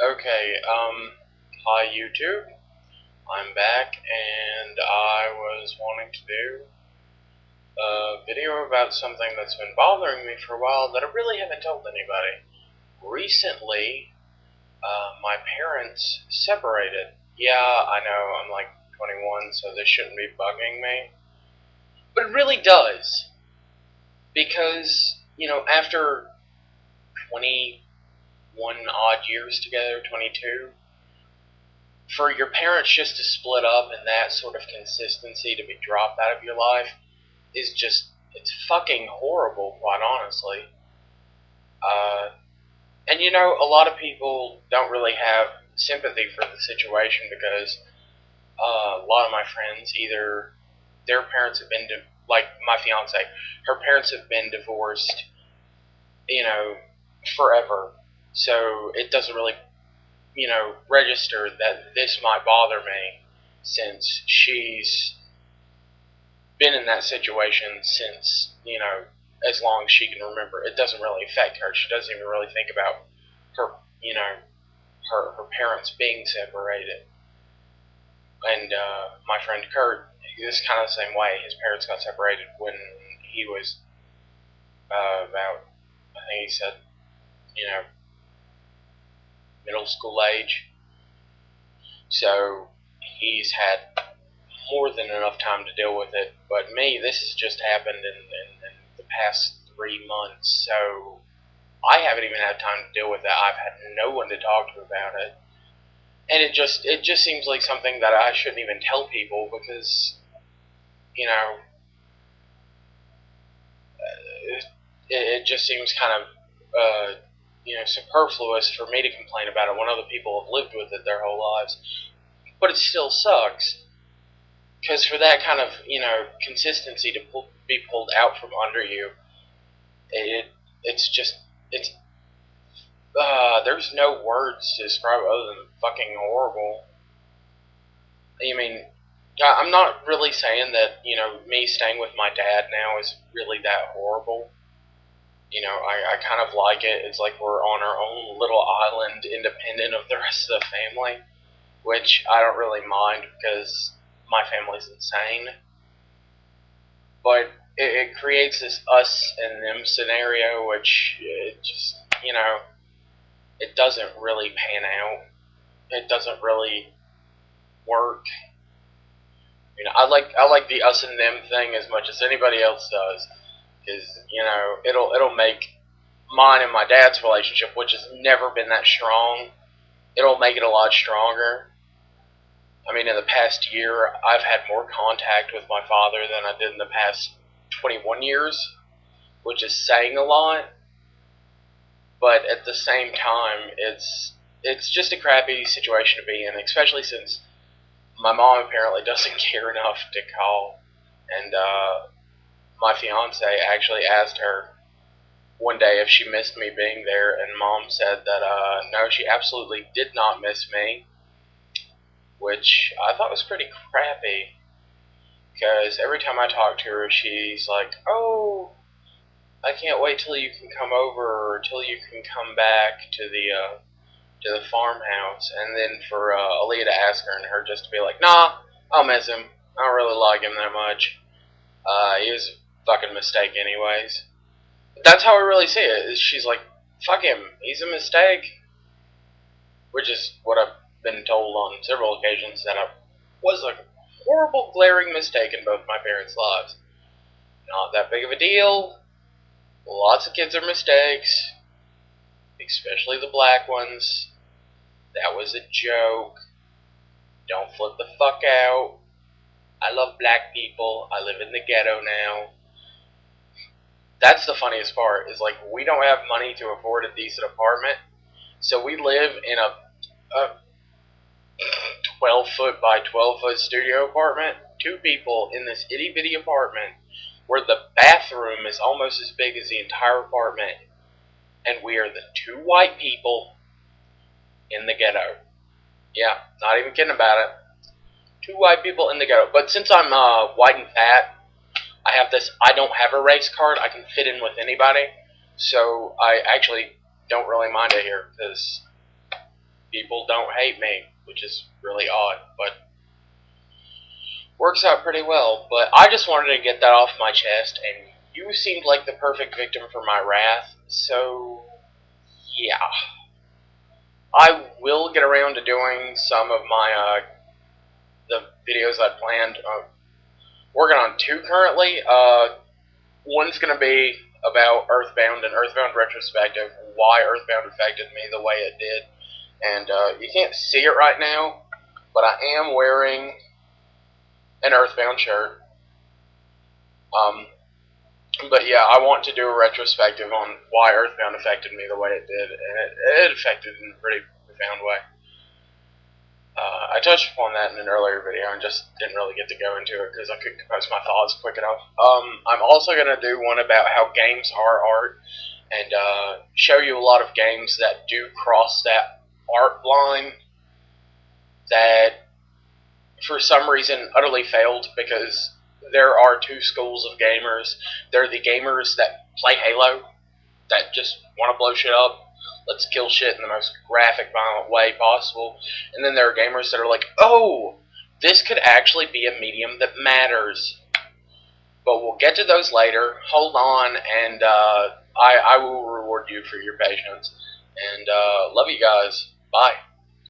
Okay, hi YouTube. I'm back and I was wanting to do a video about something that's been bothering me for a while that I really haven't told anybody. Recently, my parents separated. Yeah, I know, I'm like 21, so this shouldn't be bugging me. But it really does. Because, after 21 odd years together, 22, for your parents just to split up and that sort of consistency to be dropped out of your life is just, it's fucking horrible, quite honestly. Uh, and a lot of people don't really have sympathy for the situation because a lot of my friends, either their parents have been, like my fiance, her parents have been divorced, you know, forever. So it doesn't really, register that this might bother me since she's been in that situation since, as long as she can remember. It doesn't really affect her. She doesn't even really think about her, her parents being separated. And my friend Kurt is kind of the same way. His parents got separated when he was about, I think he said, you know, middle school age. So he's had more than enough time to deal with it. But me, this has just happened in the past 3 months, so I haven't even had time to deal with it. I've had no one to talk to about it, and it just seems like something that I shouldn't even tell people because you know it just seems kind of superfluous for me to complain about it when other people have lived with it their whole lives. But it still sucks. Because for that kind of consistency to be pulled out from under you, it's just it's there's no words to describe it other than fucking horrible. I mean, I'm not really saying that me staying with my dad now is really that horrible. I kind of like it. It's like we're on our own little island, independent of the rest of the family, which I don't really mind because my family's insane. But it creates this us and them scenario, which it just it doesn't really pan out. It doesn't really work. I like the us and them thing as much as anybody else does, because it'll make mine and my dad's relationship, which has never been that strong, it'll make it a lot stronger. I mean, in the past year, I've had more contact with my father than I did in the past 21 years, which is saying a lot. But at the same time, it's just a crappy situation to be in, especially since my mom apparently doesn't care enough to call. And my fiance actually asked her one day if she missed me being there, and mom said that no, she absolutely did not miss me, which I thought was pretty crappy. Because every time I talk to her, she's like, "Oh, I can't wait till you can come over, or till you can come back to the farmhouse." And then for Aaliyah to ask her and her just to be like, "Nah, I'll miss him. I don't really like him that much. He was a fucking mistake anyways." That's how I really see it. Is she's like, "Fuck him. He's a mistake," which is what I've been told on several occasions that I was a horrible, glaring mistake in both my parents' lives. Not that big of a deal. Lots of kids are mistakes, especially the black ones. That was a joke. Don't flip the fuck out. I love black people. I live in the ghetto now. That's the funniest part, is like we don't have money to afford a decent apartment, so we live in a 12-foot by 12-foot studio apartment. Two people in this itty bitty apartment where the bathroom is almost as big as the entire apartment, and we are the two white people in the ghetto. Yeah, not even kidding about it. Two white people in the ghetto. But since I'm white and fat, I have this I don't have a race card. I can fit in with anybody. So I actually don't really mind it here because people don't hate me, which is really odd, but works out pretty well. But I just wanted to get that off my chest, and you seemed like the perfect victim for my wrath, so yeah. I will get around to doing some of my the videos I planned. Working on two currently. One's going to be about Earthbound and Earthbound retrospective, why Earthbound affected me the way it did. And you can't see it right now, but I am wearing an Earthbound shirt. But yeah, I want to do a retrospective on why Earthbound affected me the way it did, and it affected in a pretty profound way. I touched upon that in an earlier video and just didn't really get to go into it because I couldn't compose my thoughts quick enough. I'm also going to do one about how games are art and show you a lot of games that do cross that art line that for some reason utterly failed, because there are two schools of gamers. There are the gamers that play Halo that just want to blow shit up. Let's kill shit in the most graphic, violent way possible. And then there are gamers that are like, oh, this could actually be a medium that matters. But we'll get to those later. Hold on, and I will reward you for your patience. And love you guys. Bye.